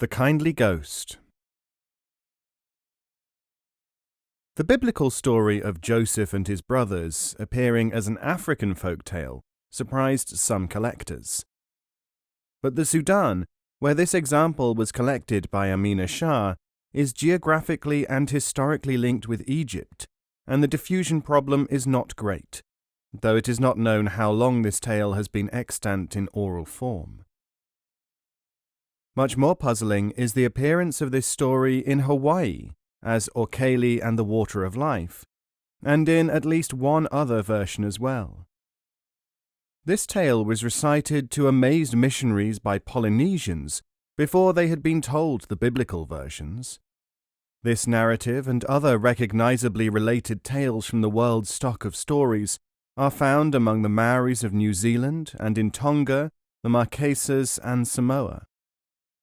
The Kindly Ghost. The biblical story of Joseph and his brothers appearing as an African folk tale surprised some collectors. But the Sudan, where this example was collected by Idries Shah, is geographically and historically linked with Egypt, and the diffusion problem is not great, though it is not known how long this tale has been extant in oral form. Much more puzzling is the appearance of this story in Hawaii as Okele and the Water of Life, and in at least one other version as well. This tale was recited to amazed missionaries by Polynesians before they had been told the biblical versions. This narrative and other recognizably related tales from the world's stock of stories are found among the Maoris of New Zealand and in Tonga, the Marquesas and Samoa.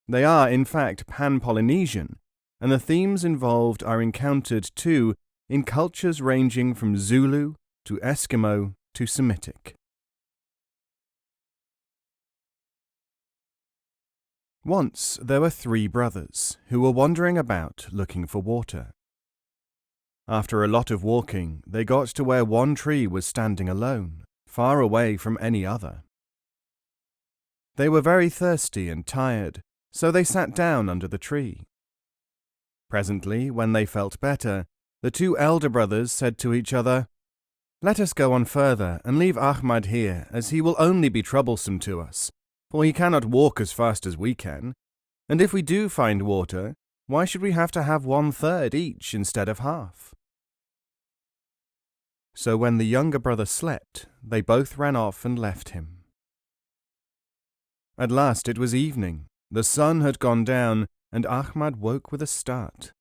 They are, in fact, pan-Polynesian, and the themes involved are encountered, too, in cultures ranging from Zulu to Eskimo to Semitic. Once there were 3 brothers who were wandering about looking for water. After a lot of walking, they got to where one tree was standing alone, far away from any other. They were very thirsty and tired, so they sat down under the tree. Presently, when they felt better, the 2 elder brothers said to each other, "Let us go on further and leave Ahmad here, as he will only be troublesome to us, for he cannot walk as fast as we can, and if we do find water, why should we have to have 1/3 each instead of half?" So when the younger brother slept, they both ran off and left him. At last it was evening. The sun had gone down, and Ahmad woke with a start.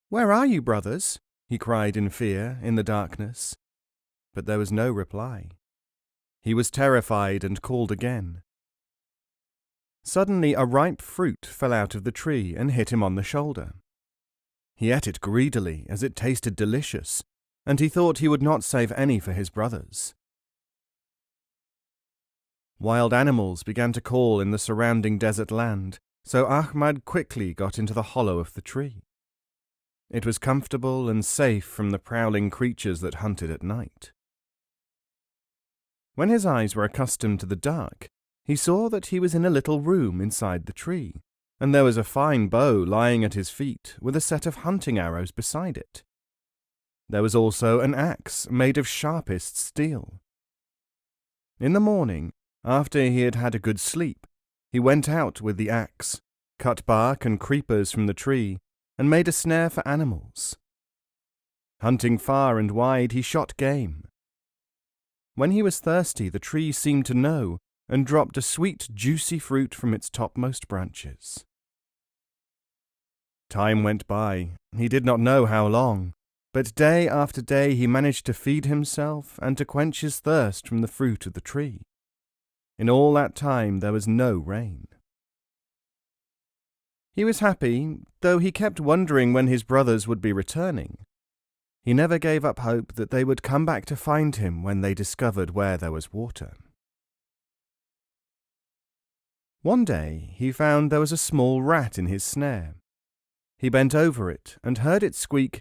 "Where are you, brothers?" he cried in fear in the darkness. But there was no reply. He was terrified and called again. Suddenly a ripe fruit fell out of the tree and hit him on the shoulder. He ate it greedily, as it tasted delicious, and he thought he would not save any for his brothers. Wild animals began to call in the surrounding desert land, so Ahmad quickly got into the hollow of the tree. It was comfortable and safe from the prowling creatures that hunted at night. When his eyes were accustomed to the dark, he saw that he was in a little room inside the tree, and there was a fine bow lying at his feet with a set of hunting arrows beside it. There was also an axe made of sharpest steel. In the morning, after he had had a good sleep, he went out with the axe, cut bark and creepers from the tree, and made a snare for animals. Hunting far and wide, he shot game. When he was thirsty, the tree seemed to know, and dropped a sweet, juicy fruit from its topmost branches. Time went by. He did not know how long, but day after day he managed to feed himself and to quench his thirst from the fruit of the tree. In all that time there was no rain. He was happy, though he kept wondering when his brothers would be returning. He never gave up hope that they would come back to find him when they discovered where there was water. One day he found there was a small rat in his snare. He bent over it and heard it squeak,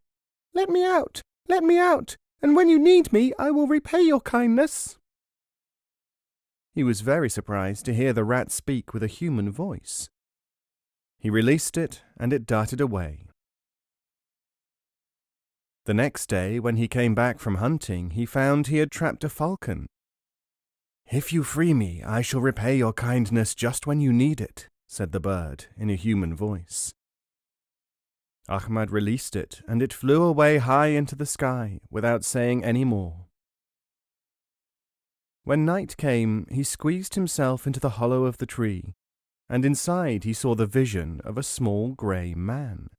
"Let me out! Let me out! And when you need me, I will repay your kindness." He was very surprised to hear the rat speak with a human voice. He released it, and it darted away. The next day, when he came back from hunting, he found he had trapped a falcon. "If you free me, I shall repay your kindness just when you need it," said the bird in a human voice. Ahmad released it, and it flew away high into the sky without saying any more. When night came, he squeezed himself into the hollow of the tree, and inside he saw the vision of a small grey man.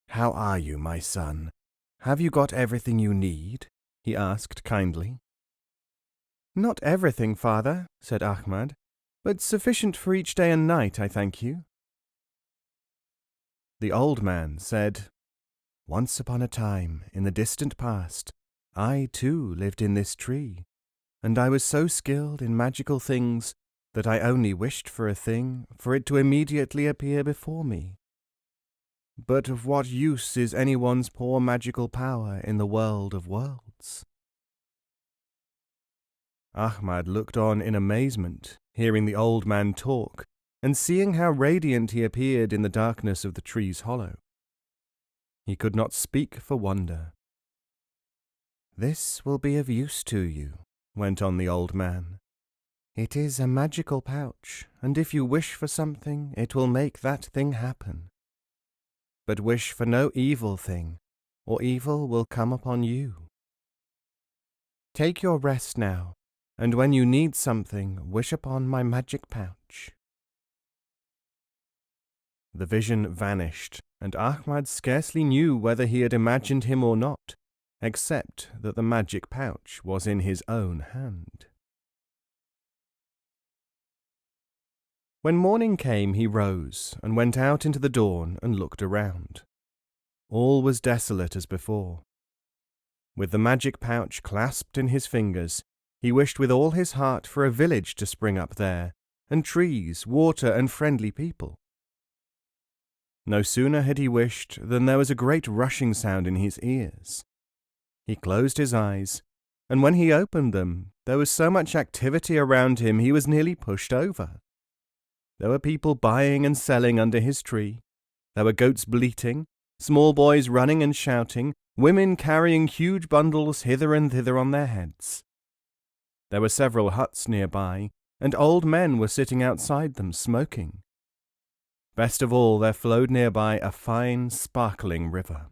"How are you, my son? Have you got everything you need?" he asked kindly. "Not everything, father," said Ahmad, "but sufficient for each day and night, I thank you." The old man said, "Once upon a time, in the distant past, I too lived in this tree, and I was so skilled in magical things that I only wished for a thing, for it to immediately appear before me. But of what use is anyone's poor magical power in the world of worlds?" Ahmad looked on in amazement, hearing the old man talk, and seeing how radiant he appeared in the darkness of the tree's hollow. He could not speak for wonder. "This will be of use to you," went on the old man. "It is a magical pouch, and if you wish for something, it will make that thing happen. But wish for no evil thing, or evil will come upon you. Take your rest now, and when you need something, wish upon my magic pouch." The vision vanished, and Ahmad scarcely knew whether he had imagined him or not, except that the magic pouch was in his own hand. When morning came, he rose and went out into the dawn and looked around. All was desolate as before. With the magic pouch clasped in his fingers, he wished with all his heart for a village to spring up there, and trees, water, and friendly people. No sooner had he wished than there was a great rushing sound in his ears. He closed his eyes, and when he opened them, there was so much activity around him he was nearly pushed over. There were people buying and selling under his tree. There were goats bleating, small boys running and shouting, women carrying huge bundles hither and thither on their heads. There were several huts nearby, and old men were sitting outside them smoking. Best of all, there flowed nearby a fine, sparkling river.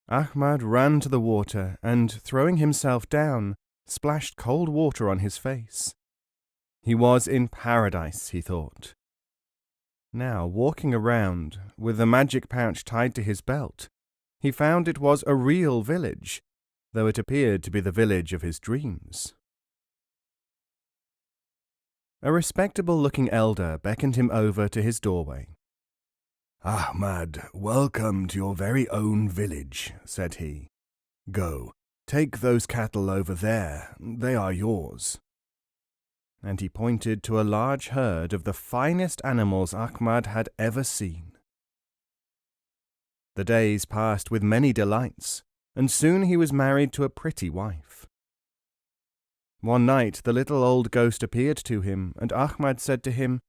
Ahmad ran to the water and, throwing himself down, splashed cold water on his face. He was in paradise, he thought. Now, walking around, with the magic pouch tied to his belt, he found it was a real village, though it appeared to be the village of his dreams. A respectable-looking elder beckoned him over to his doorway. "Ahmad, welcome to your very own village," said he. "Go, take those cattle over there, they are yours." And he pointed to a large herd of the finest animals Ahmad had ever seen. The days passed with many delights, and soon he was married to a pretty wife. One night the little old ghost appeared to him, and Ahmad said to him,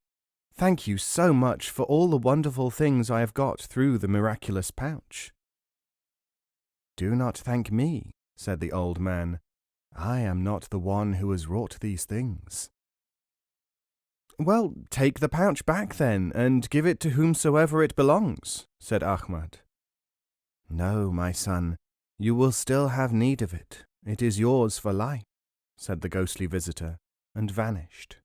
"Thank you so much for all the wonderful things I have got through the miraculous pouch." "Do not thank me," said the old man. "I am not the one who has wrought these things." "Well, take the pouch back then, and give it to whomsoever it belongs," said Ahmad. "No, my son, you will still have need of it. It is yours for life," said the ghostly visitor, and vanished.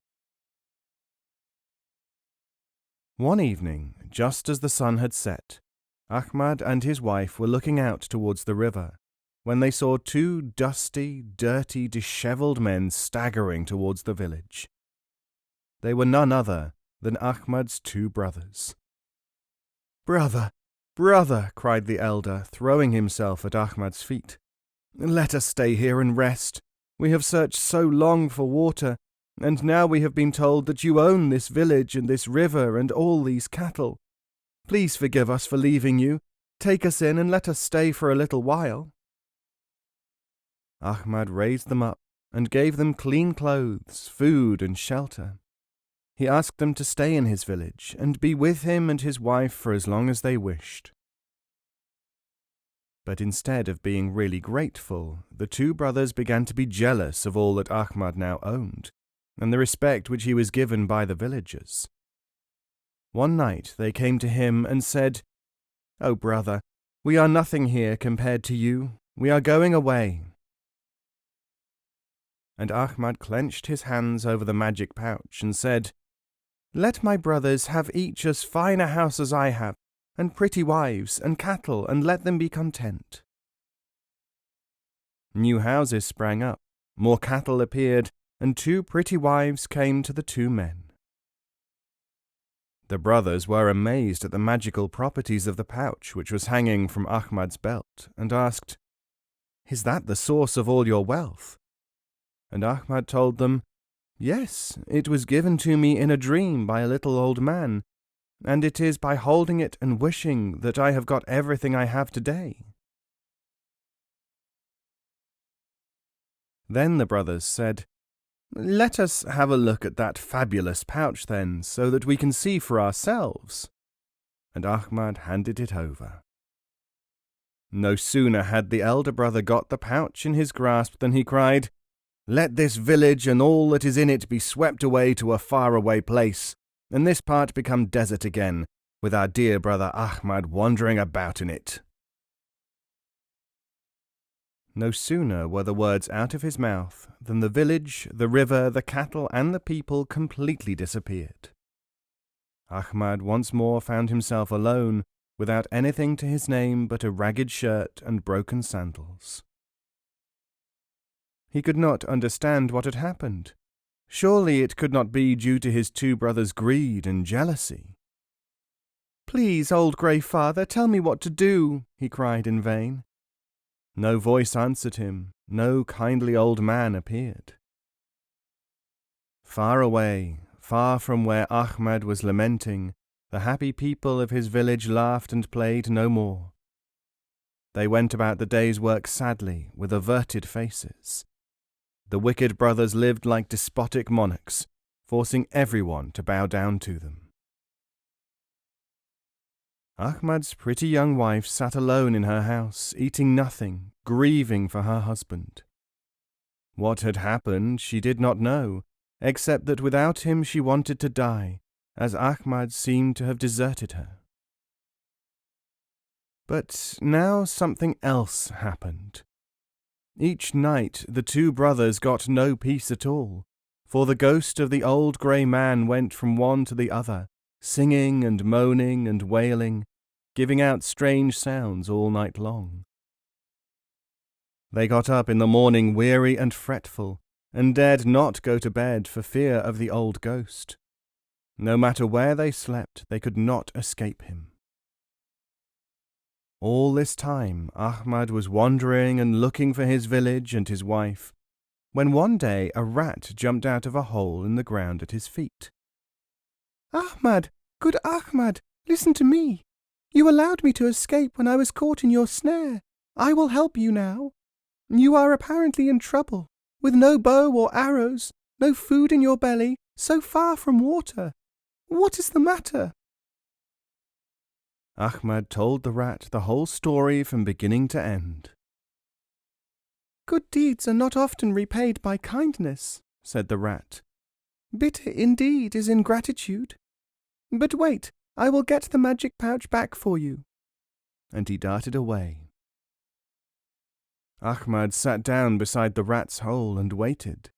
One evening, just as the sun had set, Ahmad and his wife were looking out towards the river, when they saw two dusty, dirty, dishevelled men staggering towards the village. They were none other than Ahmad's two brothers. "Brother, brother," cried the elder, throwing himself at Ahmad's feet. "Let us stay here and rest. We have searched so long for water, and now we have been told that you own this village and this river and all these cattle. Please forgive us for leaving you. Take us in and let us stay for a little while." Ahmad raised them up and gave them clean clothes, food, and shelter. He asked them to stay in his village and be with him and his wife for as long as they wished. But instead of being really grateful, the two brothers began to be jealous of all that Ahmad now owned, and the respect which he was given by the villagers. One night they came to him and said, "Oh, brother, we are nothing here compared to you. We are going away." And Ahmad clenched his hands over the magic pouch and said, "Let my brothers have each as fine a house as I have, and pretty wives and cattle, and let them be content." New houses sprang up, more cattle appeared, and two pretty wives came to the two men. The brothers were amazed at the magical properties of the pouch which was hanging from Ahmad's belt, and asked, "Is that the source of all your wealth?" And Ahmad told them, "Yes, it was given to me in a dream by a little old man, and it is by holding it and wishing that I have got everything I have today." Then the brothers said, "Let us have a look at that fabulous pouch then, so that we can see for ourselves." And Ahmad handed it over. No sooner had the elder brother got the pouch in his grasp than he cried, "Let this village and all that is in it be swept away to a faraway place, and this part become desert again, with our dear brother Ahmad wandering about in it." No sooner were the words out of his mouth than the village, the river, the cattle, and the people completely disappeared. Ahmad once more found himself alone, without anything to his name but a ragged shirt and broken sandals. He could not understand what had happened. Surely it could not be due to his two brothers' greed and jealousy. "Please, old grey father, tell me what to do," he cried in vain. No voice answered him, no kindly old man appeared. Far away, far from where Ahmad was lamenting, the happy people of his village laughed and played no more. They went about the day's work sadly, with averted faces. The wicked brothers lived like despotic monarchs, forcing everyone to bow down to them. Ahmad's pretty young wife sat alone in her house, eating nothing, grieving for her husband. What had happened she did not know, except that without him she wanted to die, as Ahmad seemed to have deserted her. But now something else happened. Each night the two brothers got no peace at all, for the ghost of the old grey man went from one to the other, singing and moaning and wailing, giving out strange sounds all night long. They got up in the morning weary and fretful, and dared not go to bed for fear of the old ghost. No matter where they slept, they could not escape him. All this time Ahmad was wandering and looking for his village and his wife, when one day a rat jumped out of a hole in the ground at his feet. "Ahmad, good Ahmad, listen to me. You allowed me to escape when I was caught in your snare. I will help you now. You are apparently in trouble, with no bow or arrows, no food in your belly, so far from water. What is the matter?" Ahmad told the rat the whole story from beginning to end. "Good deeds are not often repaid by kindness," said the rat. "Bitter indeed is ingratitude. But wait, I will get the magic pouch back for you." And he darted away. Ahmad sat down beside the rat's hole and waited.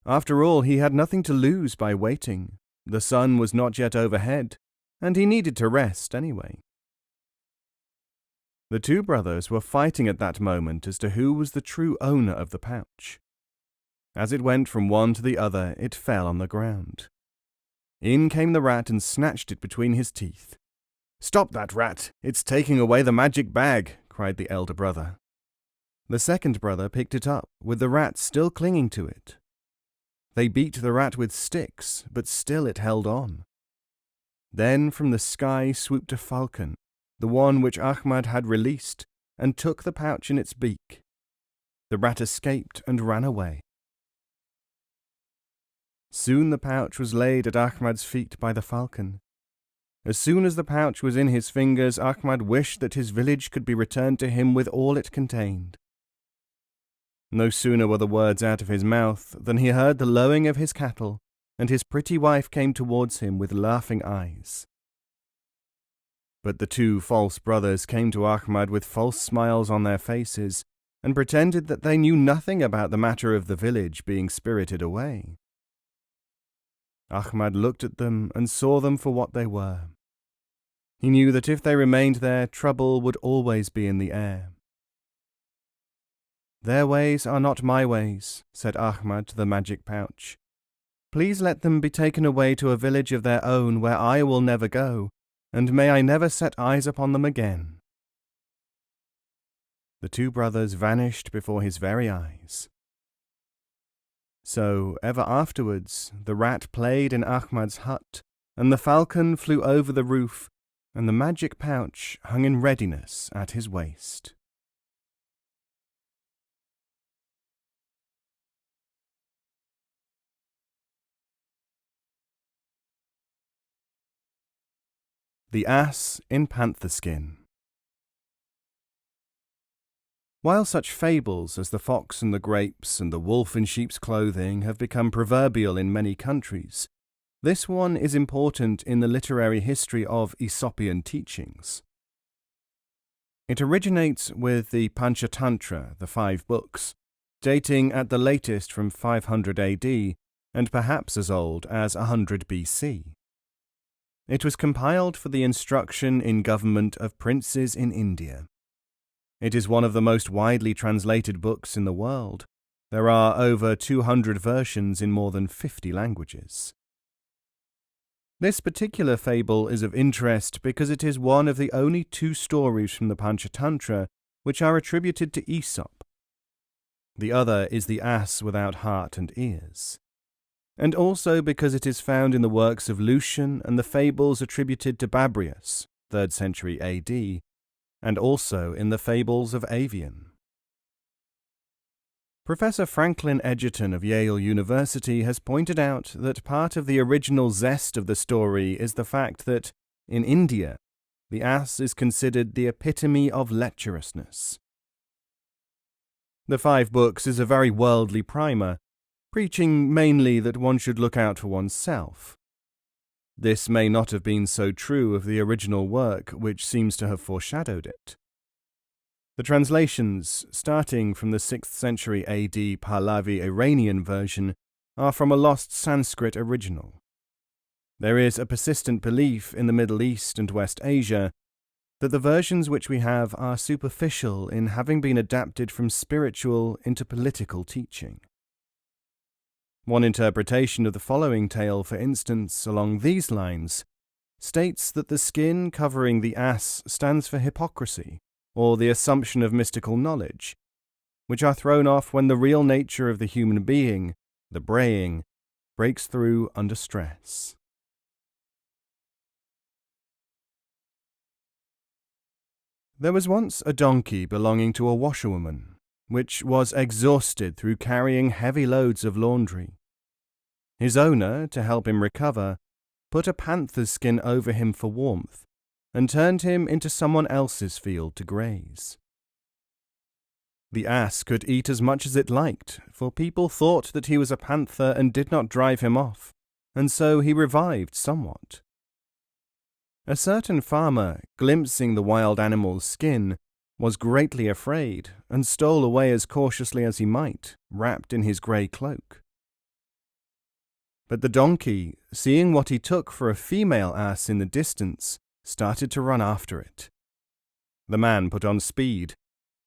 After all, he had nothing to lose by waiting. The sun was not yet overhead, and he needed to rest anyway. The two brothers were fighting at that moment as to who was the true owner of the pouch. As it went from one to the other, it fell on the ground. In came the rat and snatched it between his teeth. "Stop that, rat! It's taking away the magic bag!" cried the elder brother. The second brother picked it up, with the rat still clinging to it. They beat the rat with sticks, but still it held on. Then from the sky swooped a falcon, the one which Ahmad had released, and took the pouch in its beak. The rat escaped and ran away. Soon the pouch was laid at Ahmad's feet by the falcon. As soon as the pouch was in his fingers, Ahmad wished that his village could be returned to him with all it contained. No sooner were the words out of his mouth than he heard the lowing of his cattle, and his pretty wife came towards him with laughing eyes. But the two false brothers came to Ahmad with false smiles on their faces, and pretended that they knew nothing about the matter of the village being spirited away. Ahmad looked at them and saw them for what they were. He knew that if they remained there, trouble would always be in the air. "Their ways are not my ways," said Ahmad to the magic pouch. "Please let them be taken away to a village of their own where I will never go, and may I never set eyes upon them again." The two brothers vanished before his very eyes. So, ever afterwards, the rat played in Ahmad's hut, and the falcon flew over the roof, and the magic pouch hung in readiness at his waist. The Ass in Panther Skin. While such fables as the fox and the grapes and the wolf in sheep's clothing have become proverbial in many countries, this one is important in the literary history of Aesopian teachings. It originates with the Panchatantra, the 5 books, dating at the latest from 500 AD and perhaps as old as 100 BC. It was compiled for the instruction in government of princes in India. It is one of the most widely translated books in the world. There are over 200 versions in more than 50 languages. This particular fable is of interest because it is one of the only 2 stories from the Panchatantra which are attributed to Aesop. The other is the ass without heart and ears. And also because it is found in the works of Lucian and the fables attributed to Babrius, 3rd century AD, and also in the fables of Avian. Professor Franklin Edgerton of Yale University has pointed out that part of the original zest of the story is the fact that, in India, the ass is considered the epitome of lecherousness. The 5 books is a very worldly primer, preaching mainly that one should look out for oneself. This may not have been so true of the original work, which seems to have foreshadowed it. The translations, starting from the 6th century AD Pahlavi Iranian version, are from a lost Sanskrit original. There is a persistent belief in the Middle East and West Asia that the versions which we have are superficial in having been adapted from spiritual into political teaching. One interpretation of the following tale, for instance, along these lines, states that the skin covering the ass stands for hypocrisy, or the assumption of mystical knowledge, which are thrown off when the real nature of the human being, the braying, breaks through under stress. There was once a donkey belonging to a washerwoman, which was exhausted through carrying heavy loads of laundry. His owner, to help him recover, put a panther's skin over him for warmth, and turned him into someone else's field to graze. The ass could eat as much as it liked, for people thought that he was a panther and did not drive him off, and so he revived somewhat. A certain farmer, glimpsing the wild animal's skin, was greatly afraid, and stole away as cautiously as he might, wrapped in his grey cloak. But the donkey, seeing what he took for a female ass in the distance, started to run after it. The man put on speed.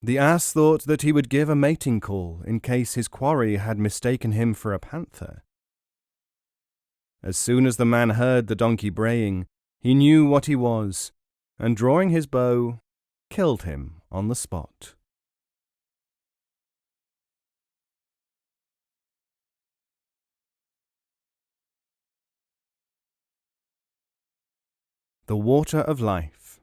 The ass thought that he would give a mating call in case his quarry had mistaken him for a panther. As soon as the man heard the donkey braying, he knew what he was, and drawing his bow, killed him on the spot. The Water of Life.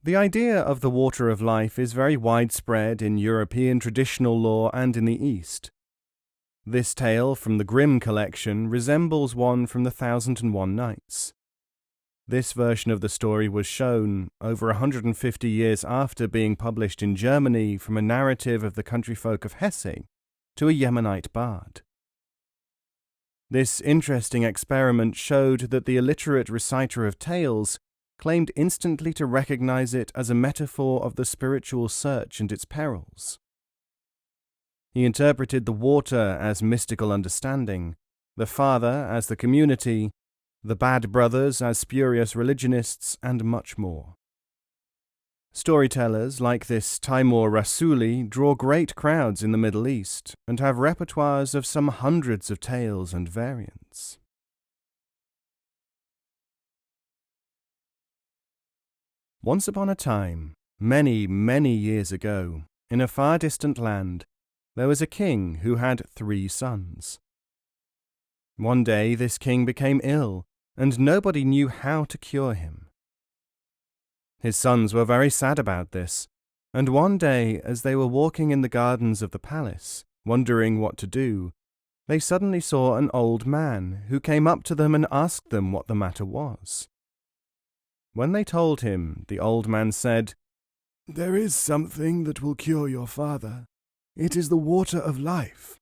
The idea of the water of life is very widespread in European traditional lore and in the East. This tale from the Grimm collection resembles one from the 1001 Nights. This version of the story was shown, over 150 years after being published in Germany from a narrative of the countryfolk of Hesse, to a Yemenite bard. This interesting experiment showed that the illiterate reciter of tales claimed instantly to recognize it as a metaphor of the spiritual search and its perils. He interpreted the water as mystical understanding, the father as the community, the bad brothers as spurious religionists, and much more. Storytellers like this Taimur Rasuli draw great crowds in the Middle East and have repertoires of some hundreds of tales and variants. Once upon a time, many, many years ago, in a far distant land, there was a king who had 3 sons. One day this king became ill, and nobody knew how to cure him. His sons were very sad about this, and one day, as they were walking in the gardens of the palace, wondering what to do, they suddenly saw an old man who came up to them and asked them what the matter was. When they told him, the old man said, "There is something that will cure your father. It is the water of life.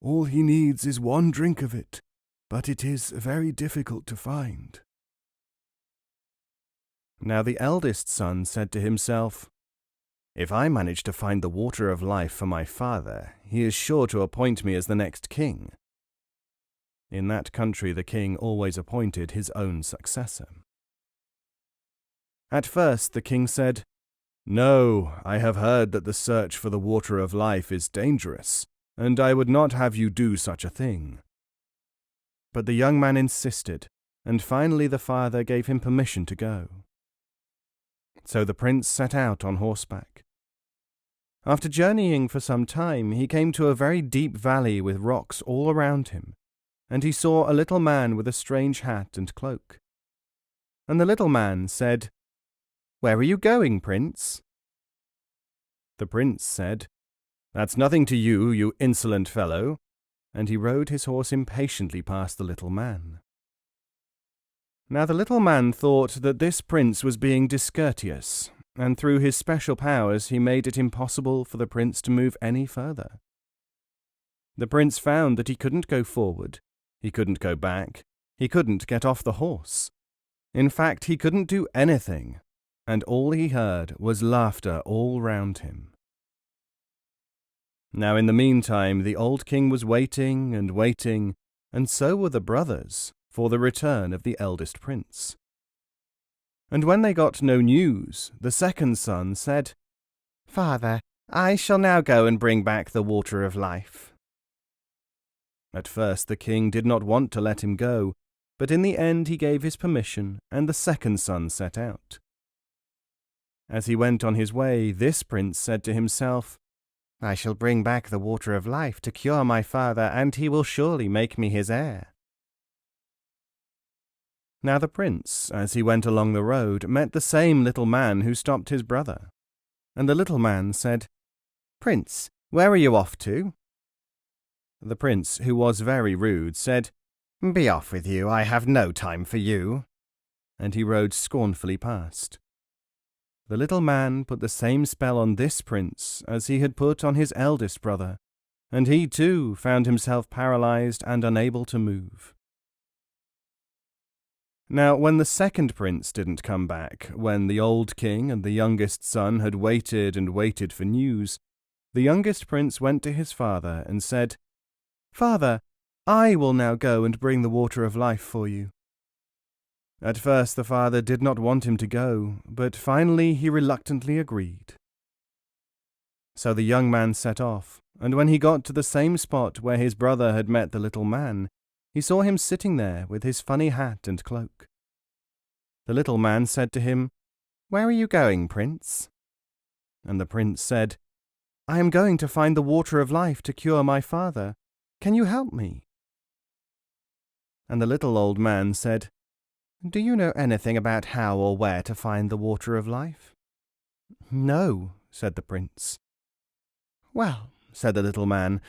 All he needs is 1 drink of it, but it is very difficult to find." Now the eldest son said to himself, "If I manage to find the water of life for my father, he is sure to appoint me as the next king." In that country the king always appointed his own successor. At first the king said, "No, I have heard that the search for the water of life is dangerous, and I would not have you do such a thing." But the young man insisted, and finally the father gave him permission to go. So the prince set out on horseback. After journeying for some time, he came to a very deep valley with rocks all around him, and he saw a little man with a strange hat and cloak. And the little man said, "Where are you going, Prince?" The prince said, "That's nothing to you, you insolent fellow," and he rode his horse impatiently past the little man. Now the little man thought that this prince was being discourteous, and through his special powers he made it impossible for the prince to move any further. The prince found that he couldn't go forward, he couldn't go back, he couldn't get off the horse. In fact, he couldn't do anything, and all he heard was laughter all round him. Now in the meantime the old king was waiting, and so were the brothers, for the return of the eldest prince. And when they got no news, the second son said, "Father, I shall now go and bring back the water of life." At first the king did not want to let him go, but in the end he gave his permission, and the second son set out. As he went on his way, this prince said to himself, "I shall bring back the water of life to cure my father, and he will surely make me his heir." Now the prince, as he went along the road, met the same little man who stopped his brother. And the little man said, "Prince, where are you off to?" The prince, who was very rude, said, "Be off with you, I have no time for you." And he rode scornfully past. The little man put the same spell on this prince as he had put on his eldest brother, and he too found himself paralyzed and unable to move. Now when the second prince didn't come back, when the old king and the youngest son had waited and waited for news, the youngest prince went to his father and said, "Father, I will now go and bring the water of life for you." At first the father did not want him to go, but finally he reluctantly agreed. So the young man set off, and when he got to the same spot where his brother had met the little man, he saw him sitting there with his funny hat and cloak. The little man said to him, "Where are you going, Prince?" And the prince said, "I am going to find the water of life to cure my father. Can you help me?" And the little old man said, "Do you know anything about how or where to find the water of life?" "No," said the prince. "Well," said the little man,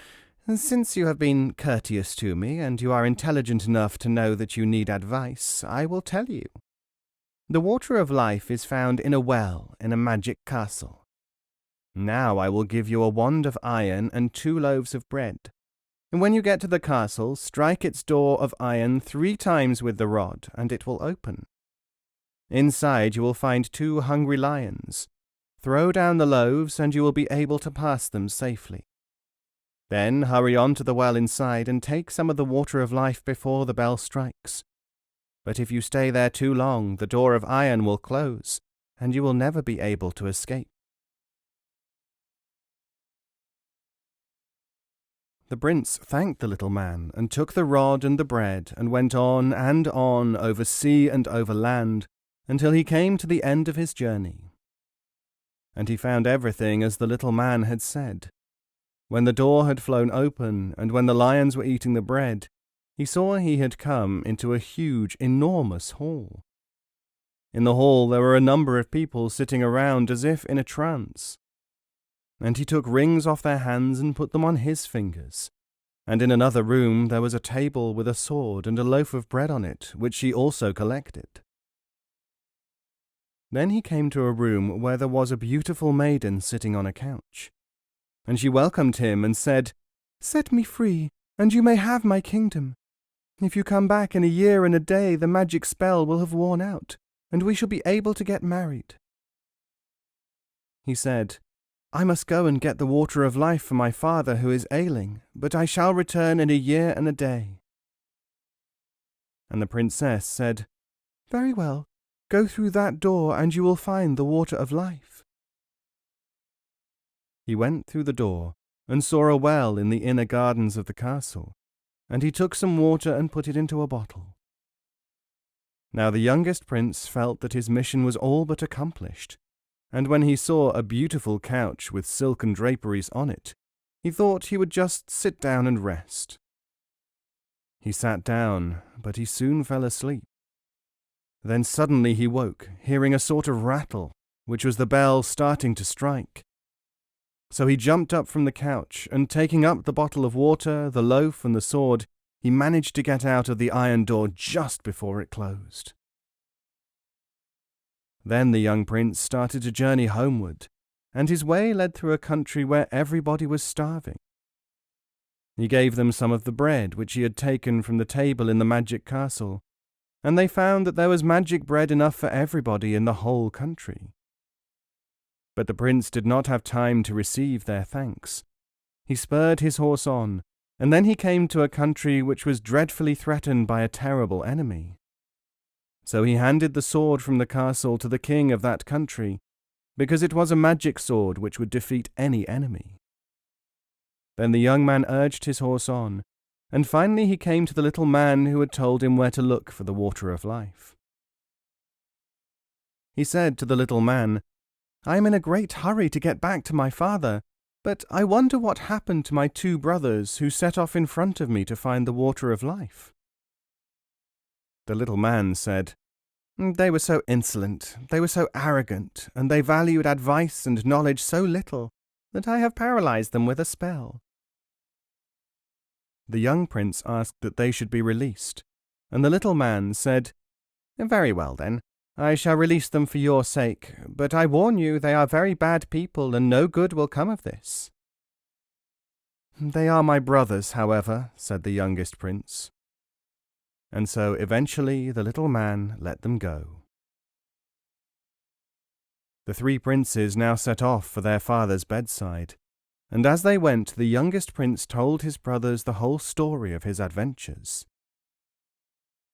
"since you have been courteous to me, and you are intelligent enough to know that you need advice, I will tell you. The water of life is found in a well in a magic castle. Now I will give you a wand of iron and 2 loaves of bread. And when you get to the castle, strike its door of iron 3 times with the rod, and it will open. Inside you will find 2 hungry lions. Throw down the loaves, and you will be able to pass them safely. Then hurry on to the well inside and take some of the water of life before the bell strikes. But if you stay there too long, the door of iron will close, and you will never be able to escape." The prince thanked the little man and took the rod and the bread and went on and on over sea and over land until he came to the end of his journey. and he found everything as the little man had said. When the door had flown open, and when the lions were eating the bread, he saw he had come into a huge, enormous hall. In the hall there were a number of people sitting around as if in a trance. And he took rings off their hands and put them on his fingers. And in another room there was a table with a sword and a loaf of bread on it, which he also collected. Then he came to a room where there was a beautiful maiden sitting on a couch. And she welcomed him and said, "Set me free, and you may have my kingdom. If you come back in a year and a day, the magic spell will have worn out, and we shall be able to get married." He said, "I must go and get the water of life for my father who is ailing, but I shall return in a year and a day." And the princess said, "Very well, go through that door and you will find the water of life." He went through the door and saw a well in the inner gardens of the castle, and he took some water and put it into a bottle. Now the youngest prince felt that his mission was all but accomplished, and when he saw a beautiful couch with silken draperies on it, he thought he would just sit down and rest. He sat down, but he soon fell asleep. Then suddenly he woke, hearing a sort of rattle, which was the bell starting to strike. So he jumped up from the couch, and taking up the bottle of water, the loaf, and the sword, he managed to get out of the iron door just before it closed. Then the young prince started to journey homeward, and his way led through a country where everybody was starving. He gave them some of the bread which he had taken from the table in the magic castle, and they found that there was magic bread enough for everybody in the whole country. But the prince did not have time to receive their thanks. He spurred his horse on, and then he came to a country which was dreadfully threatened by a terrible enemy. So he handed the sword from the castle to the king of that country, because it was a magic sword which would defeat any enemy. Then the young man urged his horse on, and finally he came to the little man who had told him where to look for the water of life. He said to the little man, "I am in a great hurry to get back to my father, but I wonder what happened to my 2 brothers who set off in front of me to find the water of life." The little man said, "They were so insolent, they were so arrogant, and they valued advice and knowledge so little that I have paralyzed them with a spell." The young prince asked that they should be released, and the little man said, "Very well then, I shall release them for your sake, but I warn you they are very bad people and no good will come of this." "They are my brothers, however," said the youngest prince. And so eventually the little man let them go. The 3 princes now set off for their father's bedside, and as they went the youngest prince told his brothers the whole story of his adventures.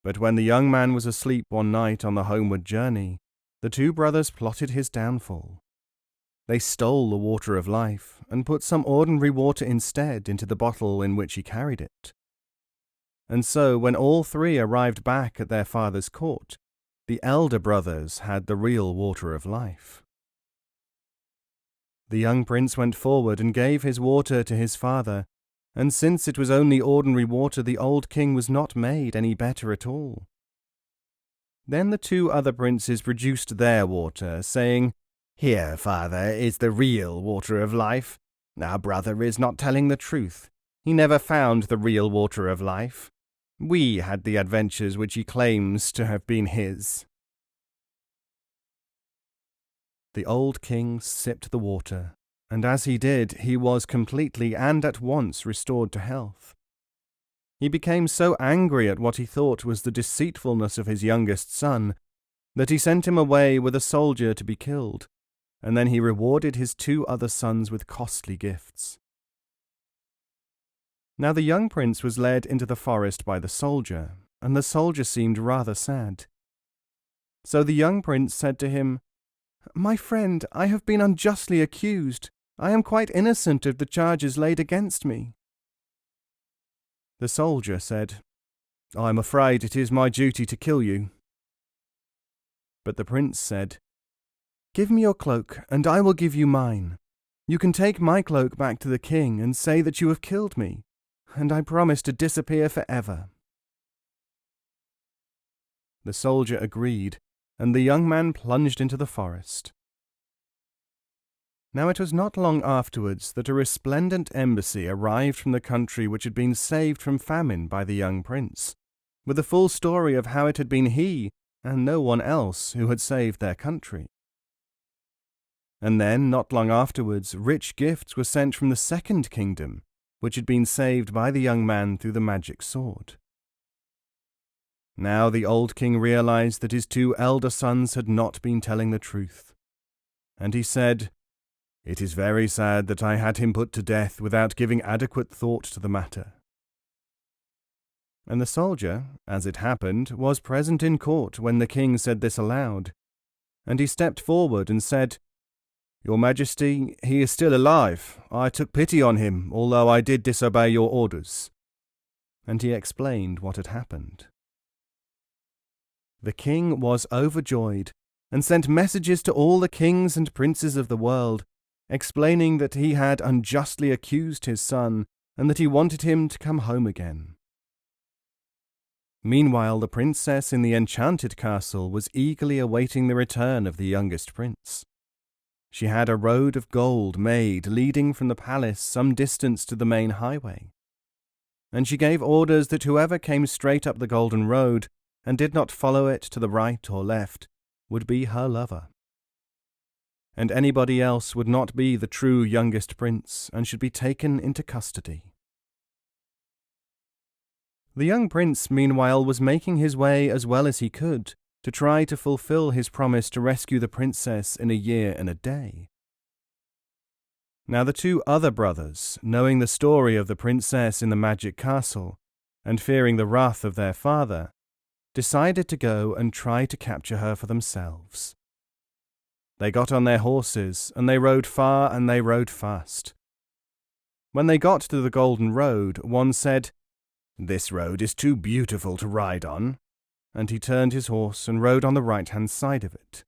But when the young man was asleep one night on the homeward journey, the 2 brothers plotted his downfall. They stole the water of life and put some ordinary water instead into the bottle in which he carried it. And so when all 3 arrived back at their father's court, the elder brothers had the real water of life. The young prince went forward and gave his water to his father, and since it was only ordinary water, the old king was not made any better at all. Then the 2 other princes produced their water, saying, "Here, father, is the real water of life. Our brother is not telling the truth. He never found the real water of life. We had the adventures which he claims to have been his." The old king sipped the water, and as he did, he was completely and at once restored to health. He became so angry at what he thought was the deceitfulness of his youngest son that he sent him away with a soldier to be killed, and then he rewarded his 2 other sons with costly gifts. Now the young prince was led into the forest by the soldier, and the soldier seemed rather sad. So the young prince said to him, "My friend, I have been unjustly accused. I am quite innocent of the charges laid against me." The soldier said, "I am afraid it is my duty to kill you." But the prince said, "Give me your cloak, and I will give you mine. You can take my cloak back to the king and say that you have killed me, and I promise to disappear forever." The soldier agreed, and the young man plunged into the forest. Now it was not long afterwards that a resplendent embassy arrived from the country which had been saved from famine by the young prince, with a full story of how it had been he, and no one else, who had saved their country. And then, not long afterwards, rich gifts were sent from the second kingdom, which had been saved by the young man through the magic sword. Now the old king realized that his two elder sons had not been telling the truth, and he said, "It is very sad that I had him put to death without giving adequate thought to the matter." And the soldier, as it happened, was present in court when the king said this aloud, and he stepped forward and said, "Your Majesty, he is still alive. I took pity on him, although I did disobey your orders." And he explained what had happened. The king was overjoyed and sent messages to all the kings and princes of the world, explaining that he had unjustly accused his son and that he wanted him to come home again. Meanwhile, the princess in the enchanted castle was eagerly awaiting the return of the youngest prince. She had a road of gold made leading from the palace some distance to the main highway, and she gave orders that whoever came straight up the golden road and did not follow it to the right or left would be her lover. And anybody else would not be the true youngest prince and should be taken into custody. The young prince, meanwhile, was making his way as well as he could to try to fulfill his promise to rescue the princess in a year and a day. Now the two other brothers, knowing the story of the princess in the magic castle, and fearing the wrath of their father, decided to go and try to capture her for themselves. They got on their horses, and they rode far and they rode fast. When they got to the golden road, one said, "This road is too beautiful to ride on," and he turned his horse and rode on the right-hand side of it.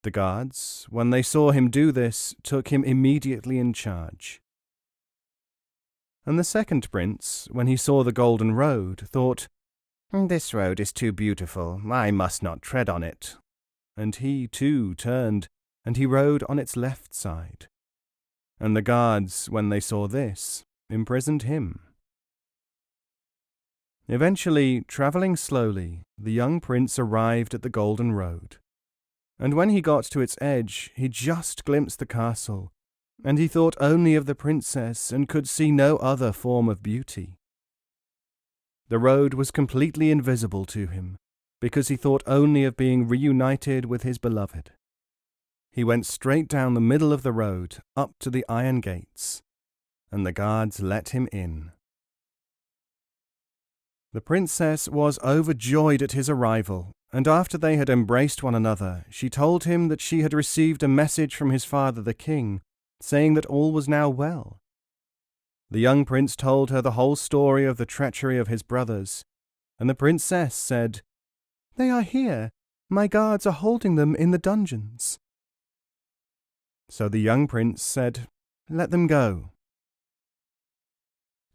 The guards, when they saw him do this, took him immediately in charge. And the second prince, when he saw the golden road, thought, "This road is too beautiful, I must not tread on it." And he, too, turned, and he rode on its left side. And the guards, when they saw this, imprisoned him. Eventually, travelling slowly, the young prince arrived at the golden road. And when he got to its edge, he just glimpsed the castle, and he thought only of the princess and could see no other form of beauty. The road was completely invisible to him, because he thought only of being reunited with his beloved. He went straight down the middle of the road, up to the iron gates, and the guards let him in. The princess was overjoyed at his arrival, and after they had embraced one another, she told him that she had received a message from his father the king, saying that all was now well. The young prince told her the whole story of the treachery of his brothers, and the princess said, "They are here. My guards are holding them in the dungeons." So the young prince said, "Let them go."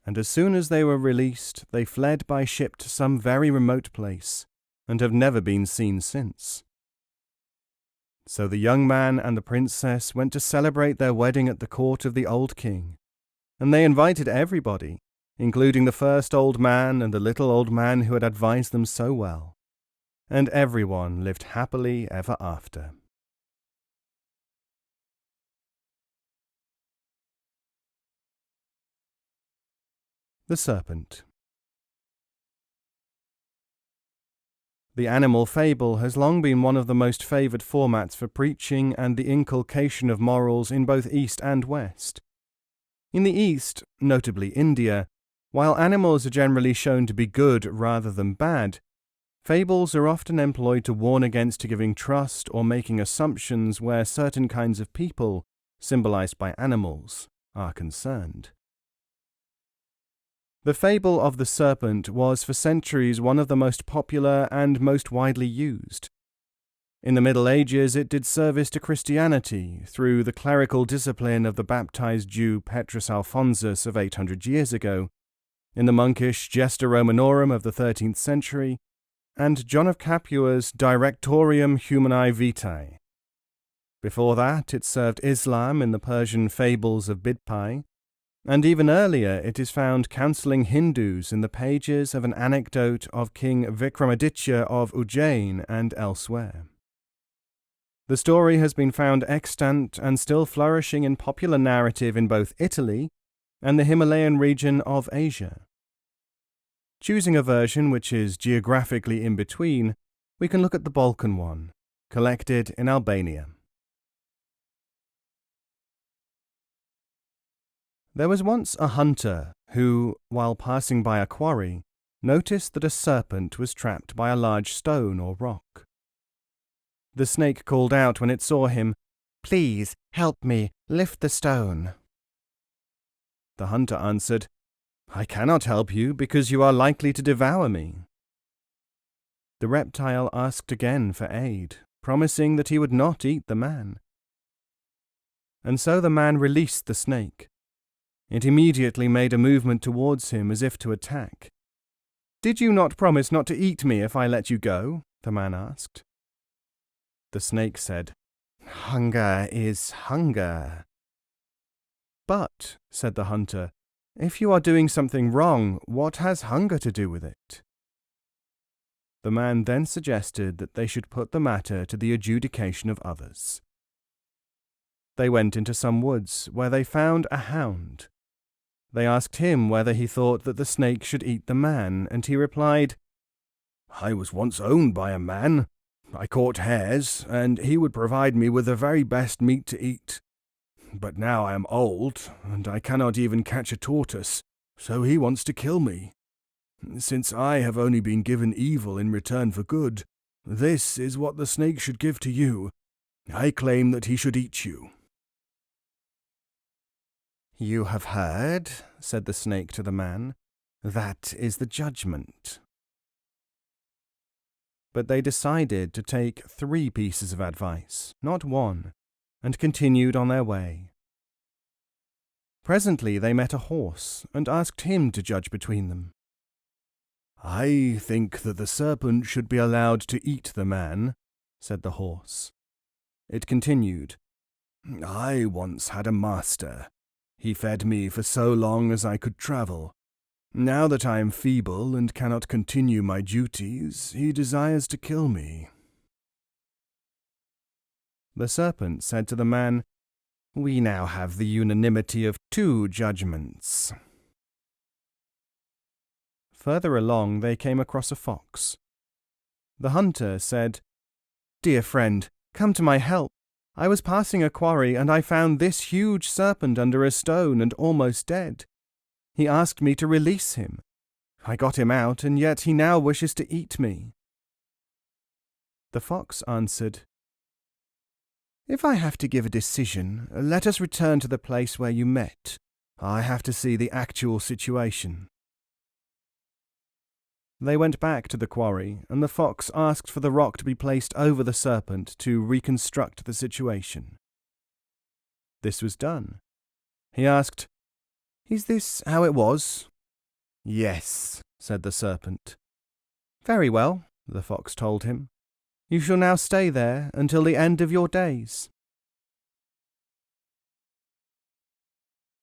And as soon as they were released, they fled by ship to some very remote place, and have never been seen since. So the young man and the princess went to celebrate their wedding at the court of the old king, and they invited everybody, including the first old man and the little old man who had advised them so well, and everyone lived happily ever after. The Serpent. The animal fable has long been one of the most favoured formats for preaching and the inculcation of morals in both East and West. In the East, notably India, while animals are generally shown to be good rather than bad, fables are often employed to warn against giving trust or making assumptions where certain kinds of people, symbolized by animals, are concerned. The fable of the serpent was for centuries one of the most popular and most widely used. In the Middle Ages, it did service to Christianity through the clerical discipline of the baptized Jew Petrus Alphonsus of 800 years ago, in the monkish Gesta Romanorum of the 13th century, and John of Capua's Directorium Humanae Vitae. Before that, it served Islam in the Persian fables of Bidpai, and even earlier it is found counselling Hindus in the pages of an anecdote of King Vikramaditya of Ujjain and elsewhere. The story has been found extant and still flourishing in popular narrative in both Italy and the Himalayan region of Asia. Choosing a version which is geographically in between, we can look at the Balkan one, collected in Albania. There was once a hunter who, while passing by a quarry, noticed that a serpent was trapped by a large stone or rock. The snake called out when it saw him, "Please, help me, lift the stone." The hunter answered, "I cannot help you because you are likely to devour me." The reptile asked again for aid, promising that he would not eat the man. And so the man released the snake. It immediately made a movement towards him as if to attack. "Did you not promise not to eat me if I let you go?" the man asked. The snake said, "Hunger is hunger." "But," said the hunter, "if you are doing something wrong, what has hunger to do with it?" The man then suggested that they should put the matter to the adjudication of others. They went into some woods, where they found a hound. They asked him whether he thought that the snake should eat the man, and he replied, "I was once owned by a man. I caught hares, and he would provide me with the very best meat to eat. But now I am old, and I cannot even catch a tortoise, so he wants to kill me. Since I have only been given evil in return for good, this is what the snake should give to you. I claim that he should eat you." "You have heard," said the snake to the man. "That is the judgment." But they decided to take 3 pieces of advice, not 1, and continued on their way. Presently they met a horse, and asked him to judge between them. "I think that the serpent should be allowed to eat the man," said the horse. It continued, "I once had a master. He fed me for so long as I could travel. Now that I am feeble and cannot continue my duties, he desires to kill me." The serpent said to the man, "We now have the unanimity of 2 judgments." Further along they came across a fox. The hunter said, "Dear friend, come to my help. I was passing a quarry and I found this huge serpent under a stone and almost dead. He asked me to release him. I got him out, and yet he now wishes to eat me." The fox answered, "If I have to give a decision, let us return to the place where you met. I have to see the actual situation." They went back to the quarry, and the fox asked for the rock to be placed over the serpent to reconstruct the situation. This was done. He asked, "Is this how it was?" "Yes," said the serpent. "Very well," the fox told him. "You shall now stay there until the end of your days."